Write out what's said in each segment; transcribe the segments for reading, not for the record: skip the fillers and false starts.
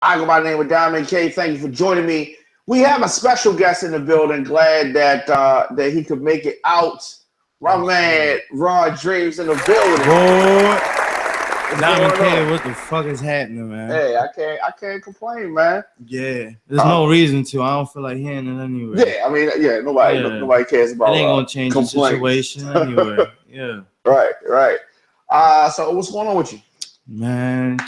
I go by the name of Diamond K. Thank you for joining me. We have a special guest in the building. Glad that he could make it out. My man, Ron Dreamz in the building. Boy, What's Diamond going K, on? what the fuck is happening, man? Hey, I can't complain, man. Yeah, there's Uh, no reason to. I don't feel like hearing it anyway. yeah, I mean, yeah, Yeah, nobody cares it about ain't gonna change the complaints. situation anyway. Yeah. Right. So what's going on with you? Man,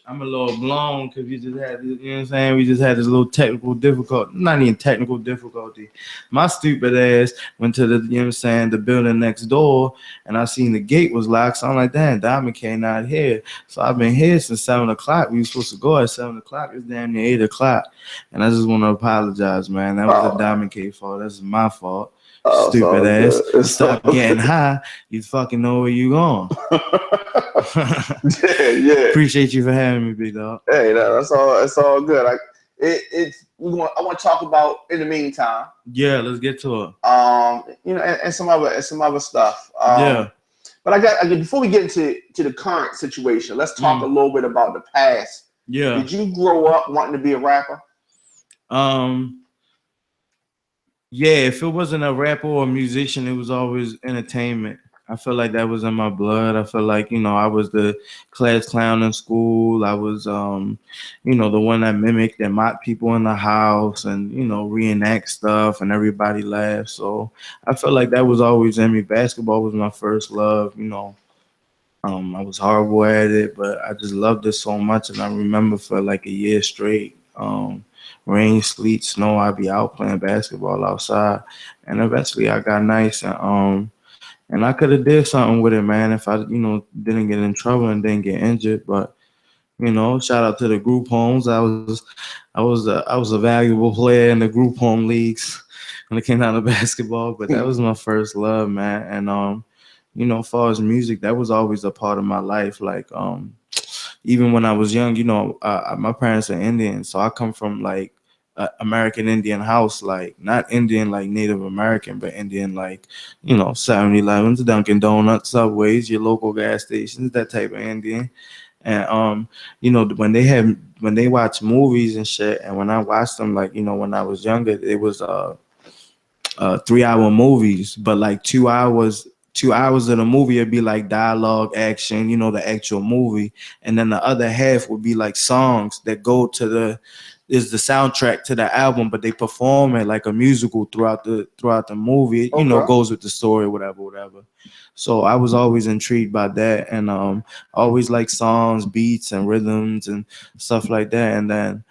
I'm a little blown because we just had this, you know what I'm saying? We just had this little technical difficulty, not even technical difficulty. My stupid ass went to the, you know what I'm saying, the building next door and I seen the gate was locked. So I'm like, damn, Diamond K not here. So I've been here since 7 o'clock. We were supposed to go at 7 o'clock. It's damn near 8 o'clock. And I just want to apologize, man. That was a Oh, Diamond K fault. That's my fault. it's Stupid all ass. good. It's all Stop getting good. high. You fucking know where you going. Yeah. Appreciate you for having me, big dog. Hey, that's all. It's all good. I want to talk about in the meantime. Yeah, let's get to it. And some other stuff. Yeah. But I get before we get into the current situation, let's talk a Mm. little bit about the past. Yeah. Did you grow up wanting to be a rapper? Um. Yeah. If it wasn't a rapper or a musician, it was always entertainment. I feel like that was in my blood. I feel like I was the class clown in school. I was the one that mimicked and mocked people in the house and reenact stuff and everybody laughed. So I feel like that was always in me. Basketball was my first love. I was horrible at it, but I just loved it so much. And I remember for like a year straight, rain, sleet, snow, I'd be out playing basketball outside. And eventually I got nice and I could have did something with it, man, if I, didn't get in trouble and didn't get injured. But shout out to the group homes. I was a valuable player in the group home leagues when it came down to basketball. But that was my first love, man. And as far as music, that was always a part of my life. Like even when I was young, my parents are Indian, so I come from like American Indian house, like not Indian like Native American, but Indian like 7-Elevens, Dunkin' Donuts, Subways, your local gas stations, that type of Indian. And when they watch movies and shit, and when I watched them, like when I was younger, it was 3 hour movies, but like 2 hours. 2 hours of the movie would be like dialogue, action, the actual movie, and then the other half would be like songs that go to the soundtrack to the album, but they perform it like a musical throughout the movie. Okay. Goes with the story, whatever. So I was always intrigued by that, and always like songs, beats, and rhythms and stuff like that. And then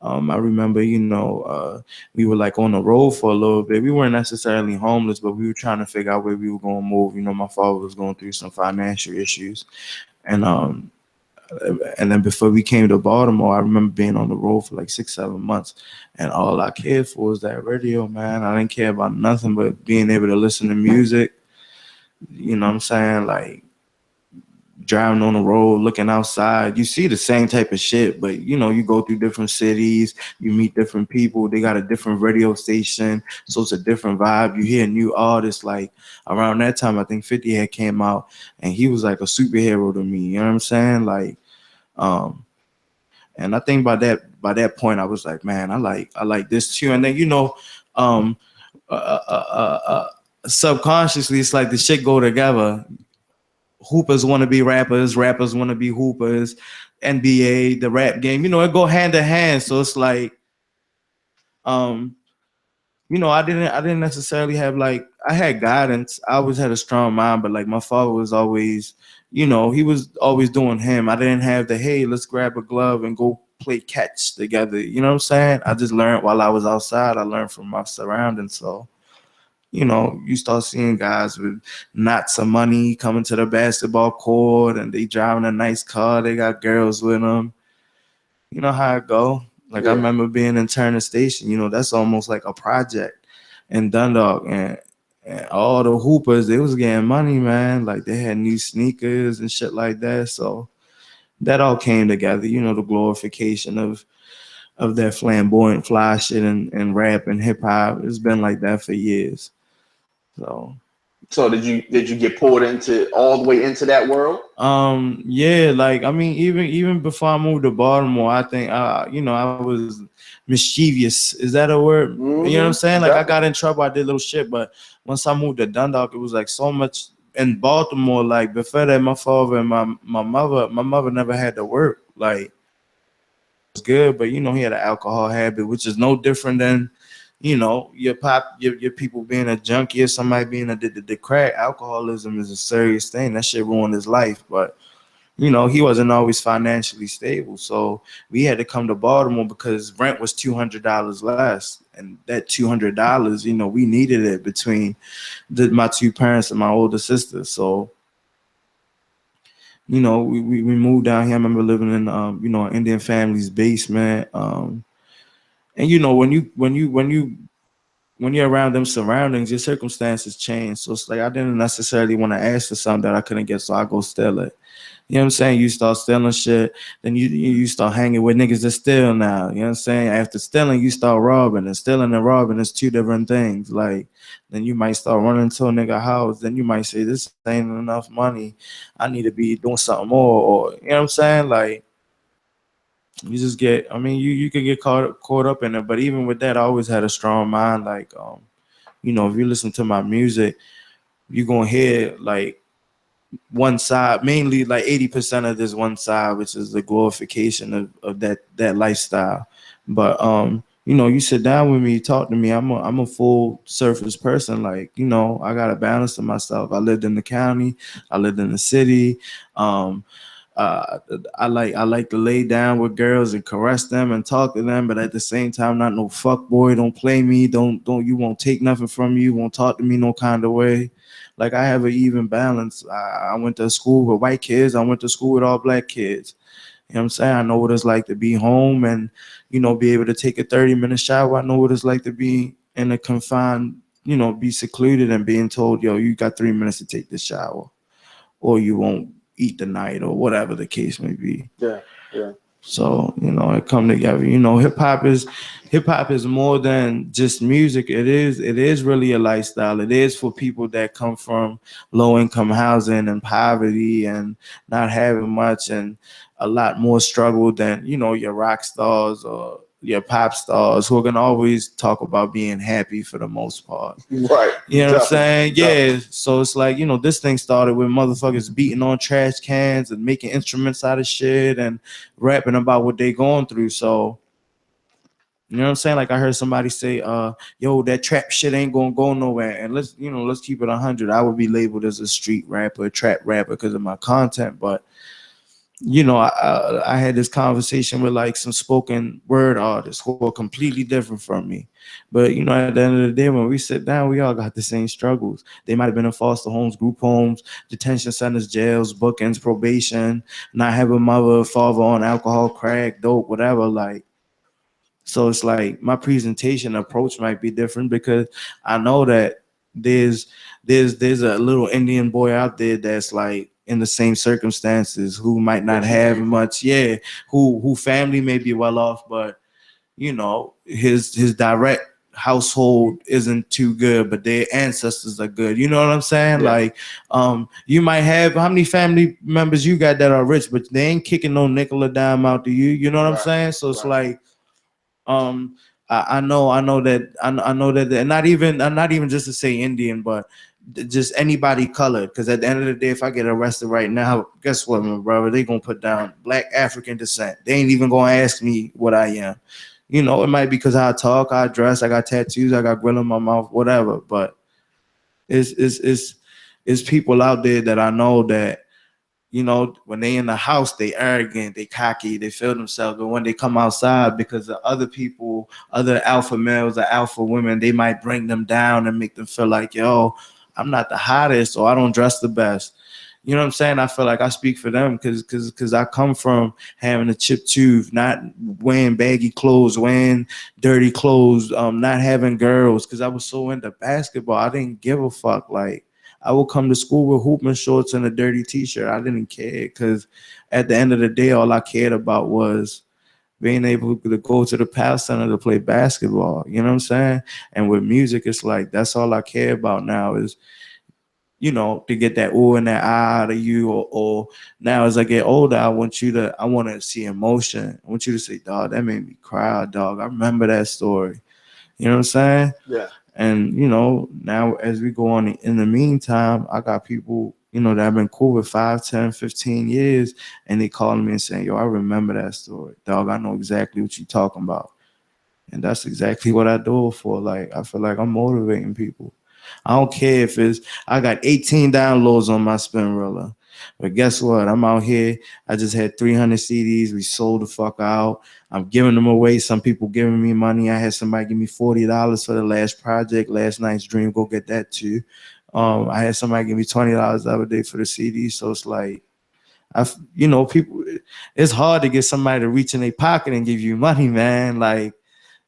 I remember, we were like on the road for a little bit. We weren't necessarily homeless, but we were trying to figure out where we were going to move. My father was going through some financial issues, and then before we came to Baltimore, I remember being on the road for like 6, 7 months, and all I cared for was that radio, man. I didn't care about nothing but being able to listen to music. You know what I'm saying? Like driving on the road, looking outside, you see the same type of shit, but you go through different cities, you meet different people, they got a different radio station, so it's a different vibe. You hear new artists. Like around that time, I think 50 had came out, and he was like a superhero to me. You know what I'm saying? Like, um, and I think by that point, I was like, man, I like this too. And then um, uh, uh, uh, subconsciously, it's like the shit go together. Hoopers want to be rappers, rappers want to be hoopers, NBA, the rap game, it go hand in hand. So it's like, um, I didn't necessarily have like I had guidance. I always had a strong mind, but like my father was always, he was always doing him. I didn't have the hey, let's grab a glove and go play catch together. You know what I'm saying? I just learned while I was outside. I learned from my surroundings. So you start seeing guys with knots of money coming to the basketball court and they driving a nice car. They got girls with them. You know how it go. Like I Yeah. remember being in Turner Station. That's almost like a project in Dundalk, and all the hoopers they was getting money, man. Like they had new sneakers and shit like that. So that all came together. The glorification of that flamboyant fly shit and rap and hip hop. It's been like that for years. So So did you get pulled into all the way into that world? Yeah, like I mean, even before I moved to Baltimore, I think I was mischievous. Is that a word? You know what I'm saying? Like I got in Definitely. trouble, I did little shit, but once I moved to Dundalk, it was like so much in Baltimore. Like before that, my father and my mother never had to work. Like was good, but he had an alcohol habit, which is no different than your people being a junkie or somebody being addicted to crack. Alcoholism is a serious thing. That shit ruined his life, but he wasn't always financially stable. So we had to come to Baltimore because rent was $200 less. And that $200, we needed it between my two parents and my older sister. So, we moved down here. I remember living in, an Indian family's basement. And when you're around them surroundings, your circumstances change. So it's like I didn't necessarily want to ask for something that I couldn't get, so I go steal it. You know what I'm saying? You start stealing shit, then you start hanging with niggas that steal now. You know what I'm saying? After stealing, you start robbing, and stealing and robbing is two different things. Like then you might start running to a nigga house, then you might say, this ain't enough money. I need to be doing something more, or you know what I'm saying? Like you just get, I mean, you can get caught up in it. But even with that, I always had a strong mind. Like if you listen to my music, you're gonna hear like one side, mainly like 80% of this one side, which is the glorification of that lifestyle. But you sit down with me, talk to me. I'm a full surface person. Like, I got a balance to myself. I lived in the county, I lived in the city. Um, uh, I like to lay down with girls and caress them and talk to them, but at the same time, not no fuck boy. Don't play me. Don't you won't take nothing from you. Won't talk to me no kind of way. Like I have an even balance. I went to school with white kids. I went to school with all black kids. You know what I'm saying? I know what it's like to be home and be able to take a 30-minute shower. I know what it's like to be in a confined, be secluded and being told, yo, you got 3 minutes to take this shower, or you won't eat the night, or whatever the case may be. Yeah, yeah. So it come together. Hip hop is more than just music. It is really a lifestyle. It is for people that come from low income housing and poverty and not having much, and a lot more struggle than your rock stars or your pop stars, who are gonna always talk about being happy for the most part. Right. You know what I'm Definitely. saying? Definitely. Yeah. So it's like, this thing started with motherfuckers beating on trash cans and making instruments out of shit and rapping about what they going through. So, you know what I'm saying? Like I heard somebody say, yo, that trap shit ain't gonna go nowhere. And let's keep it 100. I would be labeled as a street rapper, a trap rapper because of my content. But I had this conversation with like some spoken word artists who are completely different from me. But at the end of the day, when we sit down, we all got the same struggles. They might have been in foster homes, group homes, detention centers, jails, bookings, probation, not having mother, father on alcohol, crack, dope, whatever. Like, so it's like my presentation approach might be different because I know that there's there's a little Indian boy out there that's like in the same circumstances, who might not What you have came from. much, yeah, who family may be well off, but his direct household isn't too good, but their ancestors are good. You know what I'm saying? Yeah. Like, you might have, how many family members you got that are rich, but they ain't kicking no nickel or dime out to you. You know what I'm Right. saying? So it's Right. like, um, I know that, and not even just to say Indian, but just anybody colored. Because at the end of the day, if I get arrested right now, guess what, my brother? They gonna put down Black African descent. They ain't even gonna ask me what I am. It might be because I talk, I dress, I got tattoos, I got grill in my mouth, whatever. But it's people out there that I know that when they in the house, they arrogant, they cocky, they feel themselves. But when they come outside, because the other people, other alpha males or alpha women, they might bring them down and make them feel like, yo, I'm not the hottest, or I don't dress the best. You know what I'm saying? I feel like I speak for them because I come from having a chip tooth, not wearing baggy clothes, wearing dirty clothes, not having girls, because I was so into basketball. I didn't give a fuck. Like, I would come to school with hooping shorts and a dirty t-shirt. I didn't care because at the end of the day, all I cared about was being able to go to the Pal Center to play basketball. You know what I'm saying? And with music, it's like that's all I care about now is to get that ooh and that ah out of you, or now as I get older, I want to see emotion. I want you to say, dog, that made me cry, dog. I remember that story. You know what I'm saying? Yeah. And now as we go on in the meantime, I got people, that have been cool with 5, 10, 15 years, and they calling me and saying, yo, I remember that story. Dog, I know exactly what you're talking about. And that's exactly what I do it for. Like, I feel like I'm motivating people. I don't care if I got 18 downloads on my Spinrilla. But guess what? I'm out here. I just had 300 CDs. We sold the fuck out. I'm giving them away. Some people giving me money. I had somebody give me $40 for the last project, Last Night's Dream. Go get that too. I had somebody give me $20 the other day for the CD. So it's like, people, it's hard to get somebody to reach in their pocket and give you money, man. Like,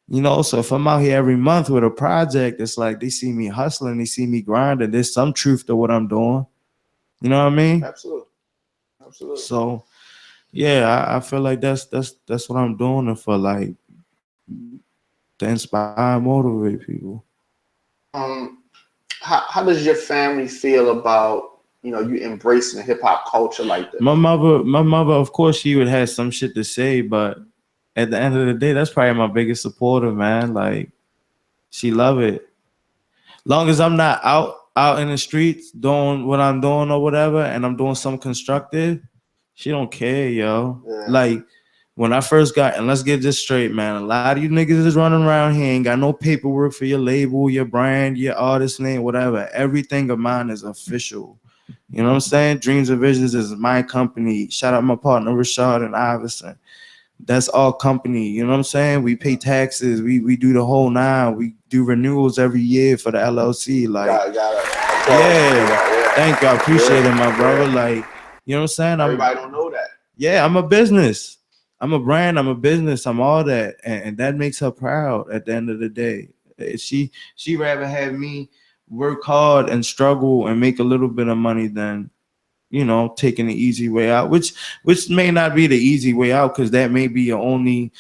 so if I'm out here every month with a project, it's like they see me hustling, they see me grinding. There's some truth to what I'm doing. You know what I mean? Absolutely. So, yeah, I feel like that's what I'm doing it for, like, to inspire and motivate people. How does your family feel about you embracing the hip hop culture like that? My mother, of course, she would have some shit to say, but at the end of the day, that's probably my biggest supporter, man. Like, she love it. Long as I'm not out in the streets doing what I'm doing or whatever, and I'm doing something constructive, she don't care, yo. Yeah. Like, when I first got, and let's get this straight, man. A lot of you niggas is running around here, ain't got no paperwork for your label, your brand, your artist name, whatever. Everything of mine is official. You know what I'm saying? Dreams and Visions is my company. Shout out my partner, Rashad and Iverson. That's all company. You know what I'm saying? We pay taxes. We do the whole nine. We do renewals every year for the LLC. Like, yeah. Thank you. I appreciate it, my brother. Like, you know what I'm saying? Everybody don't know that. Yeah, I'm a business. I'm a brand. I'm a business. I'm all that, and that makes her proud. At the end of the day, she rather have me work hard and struggle and make a little bit of money than taking the easy way out, which may not be the easy way out, because that may be your only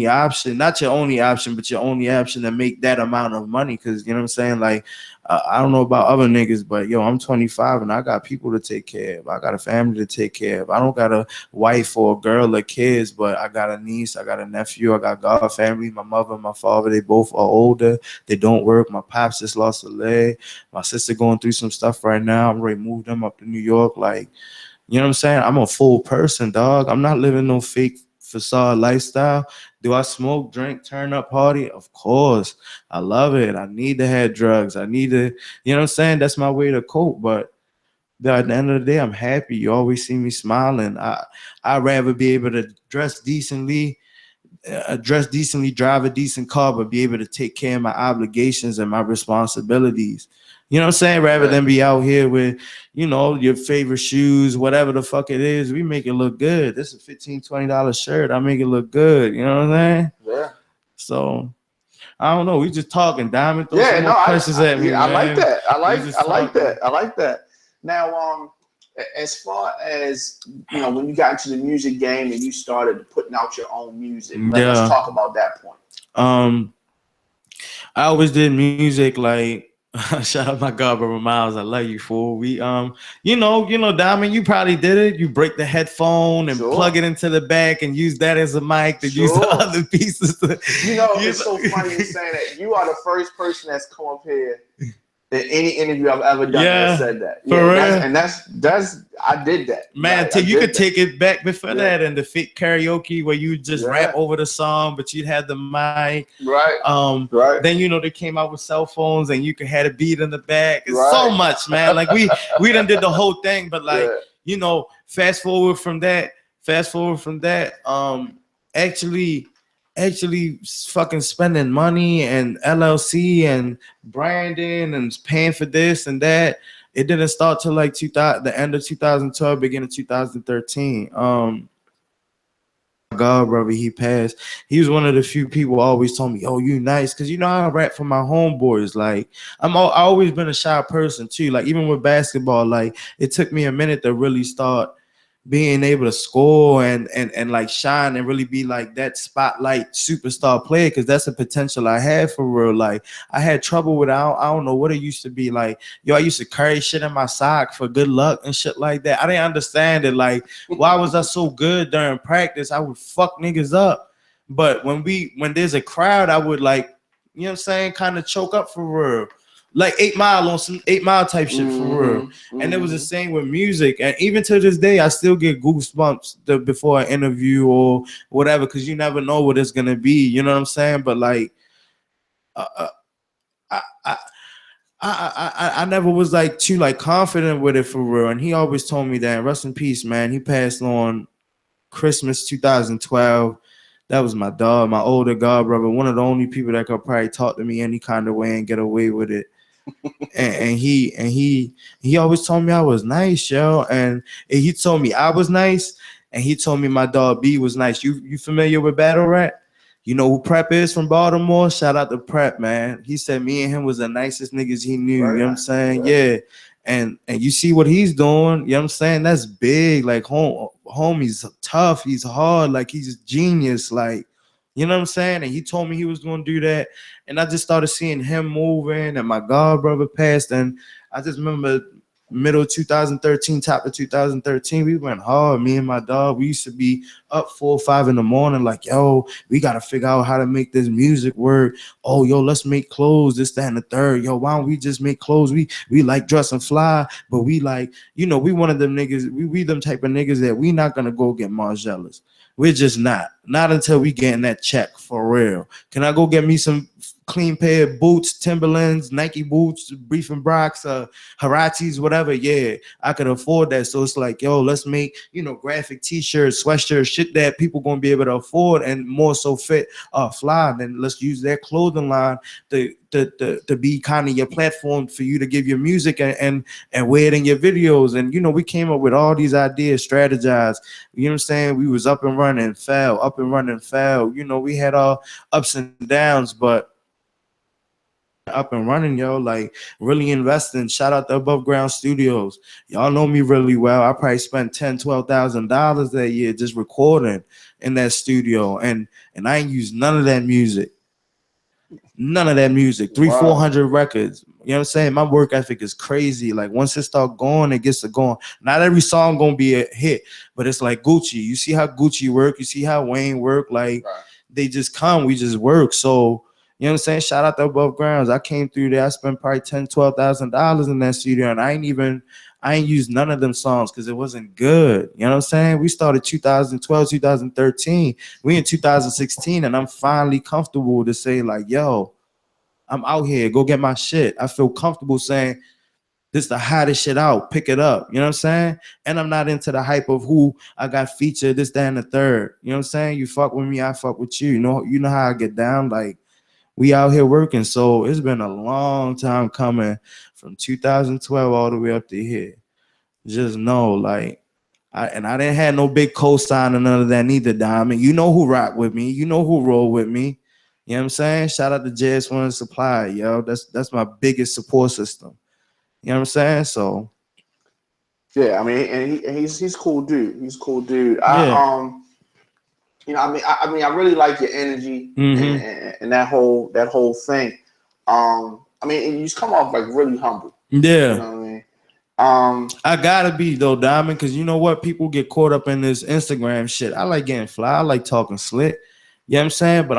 option, not your only option, but your only option to make that amount of money. Because you know what I'm saying, like, I don't know about other niggas, but yo, I'm 25 and I got people to take care of. I got a family to take care of. I don't got a wife or a girl or kids, but I got a niece, I got a nephew, I got God family. My mother and my father, they both are older. They don't work. My pops just lost a leg. My sister going through some stuff right now. I'm ready to move them up to New York. Like, you know what I'm saying? I'm a full person, dog. I'm not living no fake facade lifestyle. Do I smoke, drink, turn up, party? Of course. I love it. I need to have drugs. I need to, you know what I'm saying? That's my way to cope. But at the end of the day, I'm happy. You always see me smiling. I'd rather be able to dress decently, drive a decent car, but be able to take care of my obligations and my responsibilities. You know what I'm saying? Rather than be out here with, your favorite shoes, whatever the fuck it is, we make it look good. This is a $15, $20 shirt. I make it look good. You know what I'm saying? Yeah. So I don't know. We just talking, Diamond. Throw some more I questions at me. I like that. I like talking. that. I like that. Now, as far as when you got into the music game and you started putting out your own music, let's talk about that point. I always did music, like, shout out my god brother Miles, I love you, fool. We Diamond, you probably did it. You break the headphone and plug it into the back and use that as a mic to use the other pieces. It's so funny you saying that. You are the first person that's come up here in any interview I've ever done that said that. That's I did that. Man, you could take it back before that and the fake karaoke where you just rap over the song, but you'd have the mic. Right. Then they came out with cell phones and you could have a beat in the back. It's so much, man. Like we done did the whole thing, but like fast forward from that, actually fucking spending money and LLC and branding and paying for this and that. It didn't start till like the end of 2012, beginning of 2013. God, brother, he passed. He was one of the few people who always told me, "Oh, you nice," because I rap for my homeboys. Like I always been a shy person too. Like even with basketball, like it took me a minute to really start being able to score and like shine and really be like that spotlight superstar player, because that's a potential I had for real. Like I had trouble with I don't know what it used to be like. Yo, I used to carry shit in my sock for good luck and shit like that. I didn't understand it. Like, why was I so good during practice? I would fuck niggas up. But when there's a crowd, I would like, you know what I'm saying, kind of choke up for real. Like 8 Mile on some 8 Mile type shit for real. And it was the same with music. And even to this day, I still get goosebumps before an interview or whatever, because you never know what it's gonna be. You know what I'm saying? But like, uh, uh, I, I I never was like too like confident with it for real. And he always told me that. Rest in peace, man. He passed on Christmas 2012. That was my dog, my older god brother, one of the only people that could probably talk to me any kind of way and get away with it. and he always told me I was nice, yo. And he told me I was nice, and he told me my dog B was nice. You familiar with Battle Rat? You know who Prep is from Baltimore? Shout out to Prep, man. He said me and him was the nicest niggas he knew. Right. You know what I'm saying? Right. Yeah. And you see what he's doing, you know what I'm saying? That's big. Like homie's tough, he's hard, like he's a genius, like, you know what I'm saying? And he told me he was gonna do that. And I just started seeing him moving, and my god brother passed. And I just remember middle 2013, top of 2013, we went hard. Me and my dog, we used to be up 4 or 5 in the morning, like, yo, we gotta figure out how to make this music work. Oh, yo, let's make clothes, this, that, and the third. Yo, why don't we just make clothes? We like dress and fly, but we like, you know, we one of them niggas, we them type of niggas that we not gonna go get Margielas. We're just not until we getting that check for real. Can I go get me some clean pair of boots, Timberlands, Nike boots, Brief and Brocks, Haratis, whatever? Yeah, I could afford that. So it's like, yo, let's make, you know, graphic t-shirts, sweatshirts, shit that people gonna be able to afford and more so fit fly. Then let's use that clothing line to be kind of your platform for you to give your music and wear it in your videos. And you know, we came up with all these ideas, strategize. You know what I'm saying? We was up and running, fell, up and running, fell. You know, we had all ups and downs, but up and running, yo, like really investing. Shout out to Above Ground Studios. Y'all know me really well. I probably spent $10,000-$12,000 that year just recording in that studio, and I ain't used none of that music. None of that music. 300-400 records. You know what I'm saying? My work ethic is crazy. Like once it start going, it gets to going. Not every song gonna be a hit, but it's like Gucci. You see how Gucci work, you see how Wayne work, like they just come, we just work. So you know what I'm saying? Shout out to Above Grounds. I came through there. I spent probably $10,000-$12,000 in that studio, and I ain't used none of them songs because it wasn't good. You know what I'm saying? We started 2012, 2013. We in 2016, and I'm finally comfortable to say like, yo, I'm out here. Go get my shit. I feel comfortable saying this the hottest shit out. Pick it up. You know what I'm saying? And I'm not into the hype of who I got featured, this, that, and the third. You know what I'm saying? You fuck with me, I fuck with you. You know how I get down. Like, we out here working. So it's been a long time coming from 2012 all the way up to here. Just know, like, I didn't have no big co-sign or none of that neither, Diamond. You know who rock with me. You know who roll with me. You know what I'm saying? Shout out to JS1 Supply, yo. That's my biggest support system. You know what I'm saying? So yeah, I mean, and he's cool dude. He's cool dude. Yeah. You know, I mean, I really like your energy and that whole thing. I mean, you just come off like really humble. Yeah. You know what I mean? I gotta be though, Diamond, because you know what? People get caught up in this Instagram shit. I like getting fly. I like talking slick. You know what I'm saying? But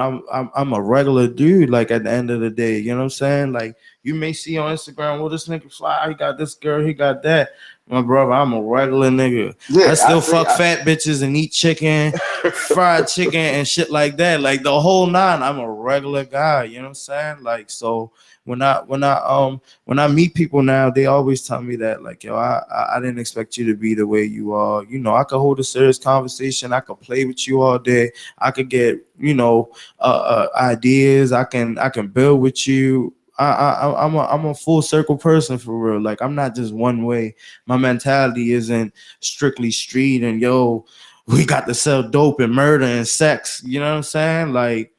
I'm a regular dude. Like at the end of the day, you know what I'm saying? Like you may see on Instagram, well, this nigga fly. He got this girl. He got that. My brother, I'm a regular nigga. Yeah, I still fuck fat bitches and eat chicken, fried chicken and shit like that. Like the whole nine. I'm a regular guy. You know what I'm saying? Like so. When I meet people now, they always tell me that, like, yo, I didn't expect you to be the way you are. You know, I could hold a serious conversation. I could play with you all day. I could get, you know, ideas. I can build with you. I'm a full circle person for real. Like I'm not just one way. My mentality isn't strictly street and yo, we got to sell dope and murder and sex. You know what I'm saying? Like,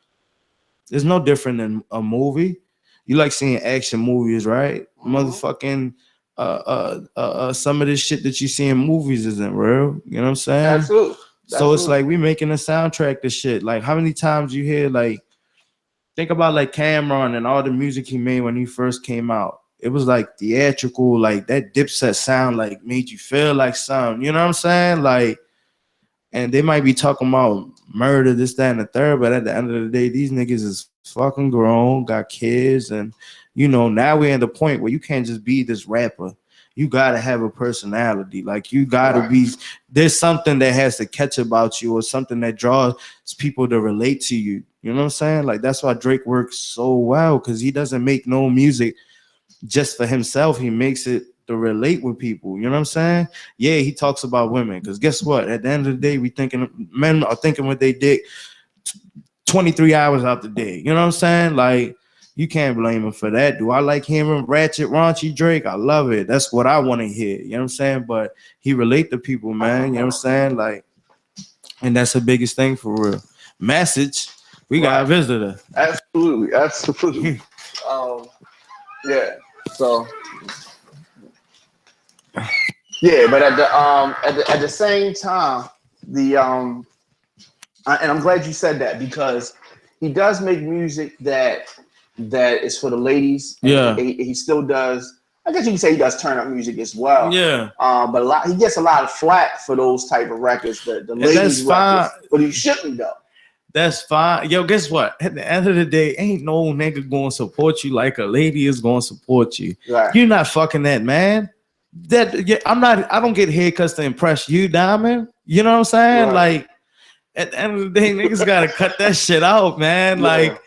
it's no different than a movie. You like seeing action movies, right? Motherfucking some of this shit that you see in movies isn't real. You know what I'm saying? Absolutely. So it's like we making a soundtrack to shit. Like how many times you hear like think about like Cameron and all the music he made when he first came out. It was like theatrical, like that Dipset sound like made you feel like something. You know what I'm saying? Like, and they might be talking about murder, this, that, and the third, but at the end of the day, these niggas is fucking grown, got kids, and you know, now we're at the point where you can't just be this rapper. You gotta have a personality. Like you gotta be. There's something that has to catch about you, or something that draws people to relate to you. You know what I'm saying? Like that's why Drake works so well, because he doesn't make no music just for himself. He makes it to relate with people. You know what I'm saying? Yeah, he talks about women, because guess what? At the end of the day, men are thinking what they did 23 hours out the day. You know what I'm saying? Like you can't blame him for that. Do I like hearing ratchet, raunchy Drake? I love it. That's what I want to hear. You know what I'm saying? But he relate to people, man. You know what I'm saying? Like, and that's the biggest thing for real. Message. We got a visitor. Absolutely. Yeah. So yeah, but at the same time, and I'm glad you said that, because he does make music that is for the ladies. Yeah. He still does. I guess you can say he does turn up music as well. Yeah. But he gets a lot of flack for those type of records, the ladies records. But he shouldn't though. That's fine. Yo, guess what? At the end of the day, ain't no nigga gonna support you like a lady is gonna support you. Right. You're not fucking that man. I don't get haircuts to impress you, Diamond. You know what I'm saying? Right. Like at the end of the day, niggas gotta cut that shit out, man. Yeah. Like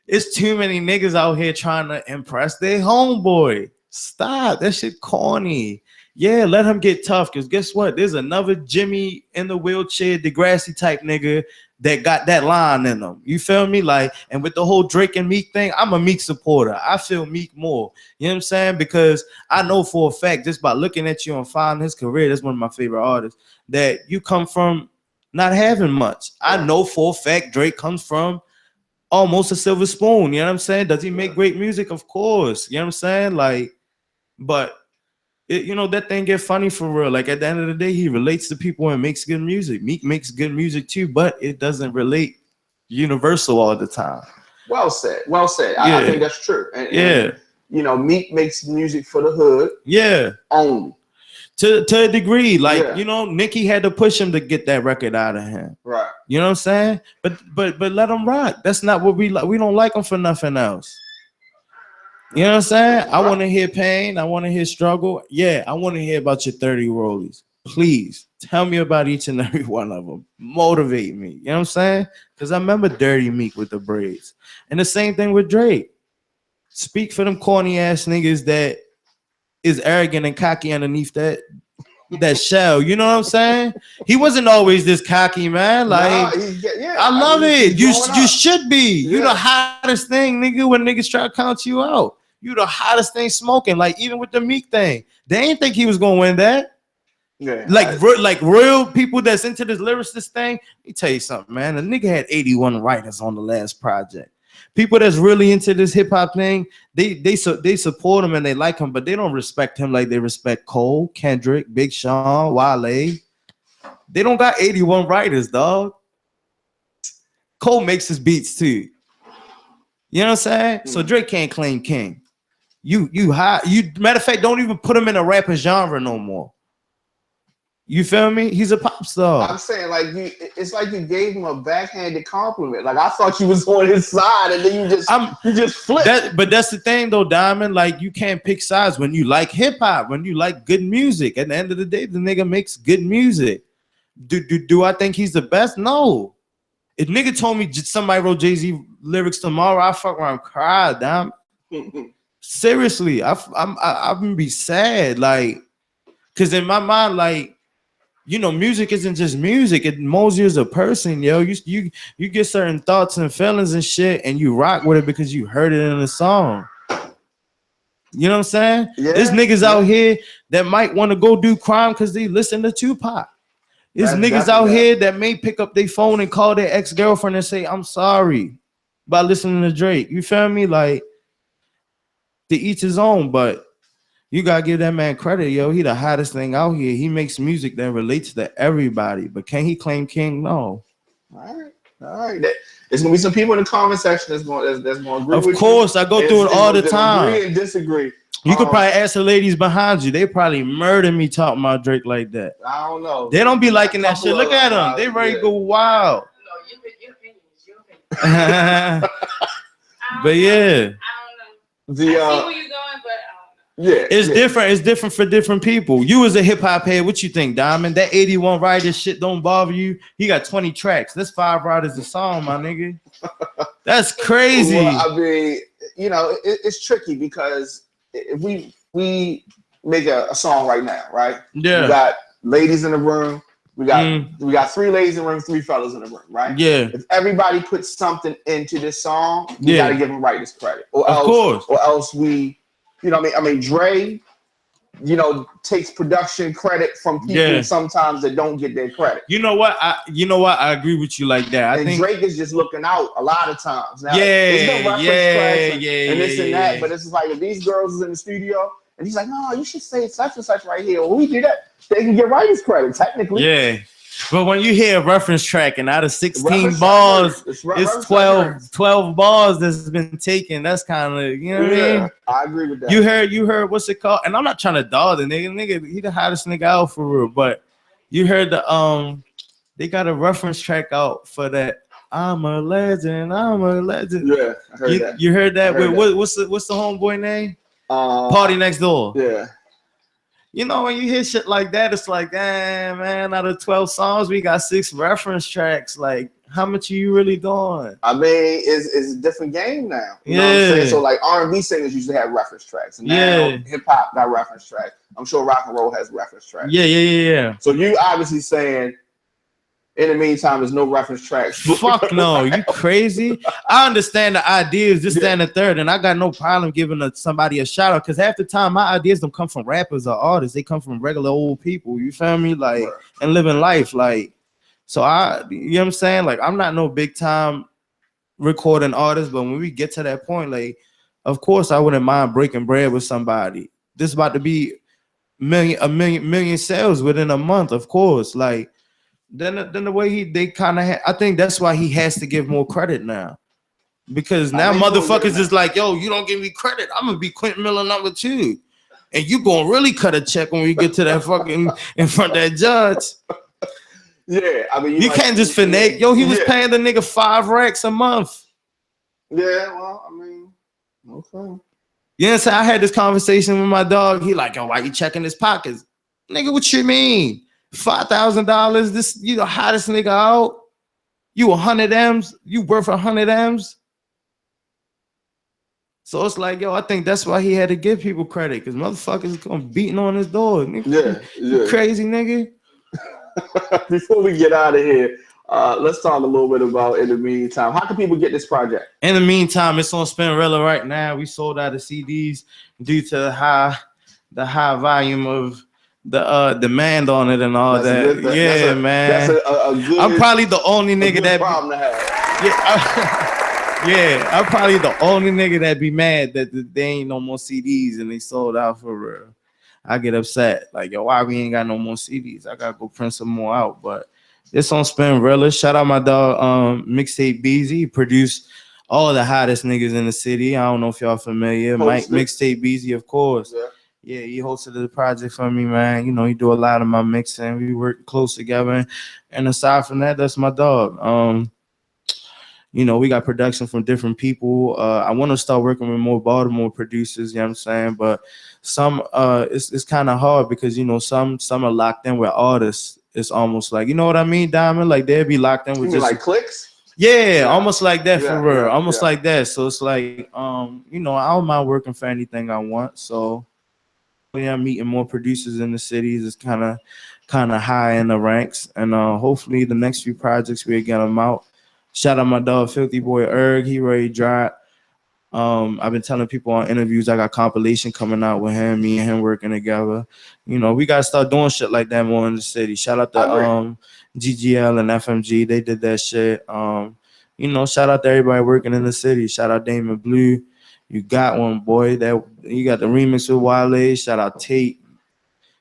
it's too many niggas out here trying to impress their homeboy. Stop. That shit corny. Yeah, let him get tough, because guess what? There's another Jimmy in the wheelchair, Degrassi type nigga that got that line in them. You feel me? Like, and with the whole Drake and Meek thing, I'm a Meek supporter. I feel Meek more. You know what I'm saying? Because I know for a fact, just by looking at you and following his career, that's one of my favorite artists, that you come from not having much. I know for a fact Drake comes from almost a silver spoon. You know what I'm saying? Does he make great music? Of course. You know what I'm saying? Like, but you know, that thing get funny for real. Like at the end of the day, he relates to people and makes good music. Meek makes good music too, but it doesn't relate universal all the time. Well said. Yeah. I think that's true. And you know, Meek makes music for the hood. Yeah. Only. To a degree. Like, you know, Nicki had to push him to get that record out of him. Right. You know what I'm saying? But let him rock. That's not what we like. We don't like him for nothing else. You know what I'm saying? I want to hear pain. I want to hear struggle. Yeah, I want to hear about your 30 rollies. Please tell me about each and every one of them. Motivate me. You know what I'm saying? Because I remember Dirty Meek with the braids. And the same thing with Drake. Speak for them corny ass niggas that is arrogant and cocky underneath that shell. You know what I'm saying? He wasn't always this cocky, man. Like, I love it. You should be. You the hottest thing, nigga, when niggas try to count you out. You the hottest thing smoking. Like, even with the Meek thing, they ain't think he was gonna win that. Yeah. Like real people that's into this lyricist thing. Let me tell you something, man. The nigga had 81 writers on the last project. People that's really into this hip hop thing, they support him and they like him, but they don't respect him like they respect Cole, Kendrick, Big Sean, Wale. They don't got 81 writers, dog. Cole makes his beats too. You know what I'm saying? So Drake can't claim king. You matter of fact, don't even put him in a rapper genre no more. You feel me? He's a pop star. I'm saying, like, it's like you gave him a backhanded compliment. Like, I thought you was on his side, and then you just flipped. But that's the thing, though, Diamond. Like, you can't pick sides when you like hip hop, when you like good music. At the end of the day, the nigga makes good music. Do I think he's the best? No. If nigga told me somebody wrote Jay-Z lyrics tomorrow, I fuck around cry, Diamond. Seriously, I'm gonna be sad, like, cause in my mind, like, you know, music isn't just music. It molds you as a person, yo. You get certain thoughts and feelings and shit, and you rock with it because you heard it in a song. You know what I'm saying? Yeah, there's niggas out here that might want to go do crime because they listen to Tupac. There's niggas out here that may pick up their phone and call their ex-girlfriend and say, I'm sorry, by listening to Drake. You feel me? Like, to each his own, but You gotta give that man credit, yo. He the hottest thing out here. He makes music that relates to everybody. But can he claim king? No. All right, all right. There's gonna be some people in the comment section that's going to agree Of with course, you. I go through it all the time. Agree and disagree. You could probably ask the ladies behind you. They probably murder me talking about Drake like that. I don't know. They don't be liking that shit. Look at them. They ready to go wild. No, your opinion is your opinion. But yeah. I don't know. I see where you're going, but yeah, it's different. It's different for different people. You as a hip hop head, what you think, Diamond? That 81 Riders shit don't bother you? He got 20 tracks. That's 5 Riders a song, my nigga. That's crazy. Well, I mean, you know, it's tricky because if we make a song right now, right? Yeah. We got ladies in the room. We got 3 ladies in the room, 3 fellas in the room, right? Yeah. If everybody puts something into this song, we gotta give them writers credit, or else we, you know, what I mean, Dre, you know, takes production credit from people sometimes that don't get their credit. You know what? I agree with you like that. I think Drake is just looking out a lot of times. Now, there's no reference tracks and this and that, but it's just like if these girls is in the studio and he's like, no, you should say such and such right here. Well, we do that. They can get writers credit technically. Yeah. But when you hear a reference track and out of 16 balls, it's 12 balls that's been taken. That's kind of, you know what I mean? I agree with that. You heard what's it called? And I'm not trying to dog the nigga. He the hottest nigga out for real. But you heard they got a reference track out for that. I'm a legend. Yeah, I heard that. You heard that? What's the homeboy name? Party Next Door. Yeah. You know, when you hear shit like that, it's like, damn, man, out of 12 songs, we got 6 reference tracks. Like, how much are you really doing? I mean, it's a different game now. You know what I'm saying? So, like, R&B singers usually have reference tracks. And now hip-hop got reference tracks. I'm sure rock and roll has reference tracks. Yeah. So you obviously saying, in the meantime, there's no reference tracks. Fuck no, you crazy? I understand the ideas, this, that, and the third, and I got no problem giving somebody a shout out because half the time my ideas don't come from rappers or artists, they come from regular old people. You feel me? Like, and living life. Like, so you know what I'm saying? Like, I'm not no big time recording artist, but when we get to that point, like, of course, I wouldn't mind breaking bread with somebody. This is about to be a million sales within a month, of course. Like. Then the way they kind of I think that's why he has to give more credit now, because now motherfuckers is like, yo, you don't give me credit, I'm gonna be Quentin Miller #2, and you gonna really cut a check when we get to that fucking in front of that judge. Yeah, I mean, you can't just finesse. Yo, he was paying the nigga 5 racks a month. Yeah, well, I mean, okay. You know what I'm saying? I had this conversation with my dog. He like, yo, why you checking his pockets, nigga? What you mean? $5,000. This, you the hottest nigga out. You 100 M's. You worth 100 M's. So it's like, yo, I think that's why he had to give people credit, because motherfuckers come beating on his door. Nigga, you crazy nigga. Before we get out of here, let's talk a little bit about In the Meantime. How can people get this project? In the Meantime, it's on Spinrilla right now. We sold out of CDs due to the high volume of the demand on it and all that. Man. That's a good. I'm probably the only nigga that problem to have. I'm probably the only nigga that be mad that there ain't no more CDs and they sold out for real. I get upset. Like, yo, why we ain't got no more CDs? I gotta go print some more out. But it's on Spinrilla. Shout out my dog, Mixtape Beezy. He produced all the hottest niggas in the city. I don't know if y'all familiar. Mike Mixtape Beezy, of course. Yeah, he hosted the project for me, man. You know, he do a lot of my mixing. We work close together. And aside from that, that's my dog. You know, we got production from different people. I want to start working with more Baltimore producers, you know what I'm saying? But some it's kind of hard because, you know, some are locked in with artists. It's almost like, you know what I mean, Diamond? Like they'll be locked in with just like clicks? Yeah, almost like that for real. Almost like that. So it's like you know, I don't mind working for anything I want. So yeah, I'm meeting more producers in the cities. It's kind of high in the ranks, and hopefully the next few projects we'll get them out. Shout out my dog Filthy Boy Erg. He ready dropped. I've been telling people on interviews I got compilation coming out with him, me and him working together. You know, we gotta start doing shit like that more in the city. Shout out to GGL and FMG. They did that shit. You know, shout out to everybody working in the city. Shout out Damon Blue. You got one, boy. That you got the remix with Wale. Shout out Tate.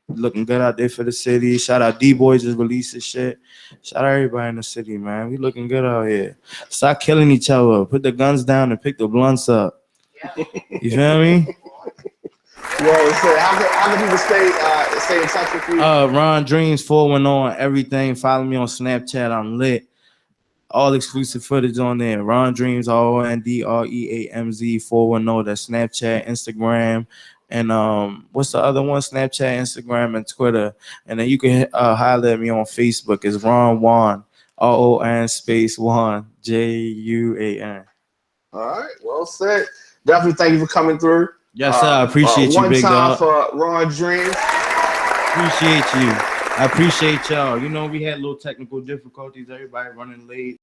Looking good out there for the city. Shout out D-Boy just released his shit. Shout out everybody in the city, man. We looking good out here. Stop killing each other. Put the guns down and pick the blunts up. You feel me? Well, so how can people stay in touch with you? Ron Dreamz 410 on everything. Follow me on Snapchat. I'm lit. All exclusive footage on there. Ron Dreamz, RONDREAMZ 410. That's Snapchat, Instagram, and what's the other one? Snapchat, Instagram, and Twitter. And then you can holler at me on Facebook. It's Ron Juan, RON space Juan, JUAN. All right, well said. Definitely thank you for coming through. Yes, sir. I appreciate you, big dog. One time for Ron Dreamz. Appreciate you. I appreciate y'all. You know, we had little technical difficulties. Everybody running late.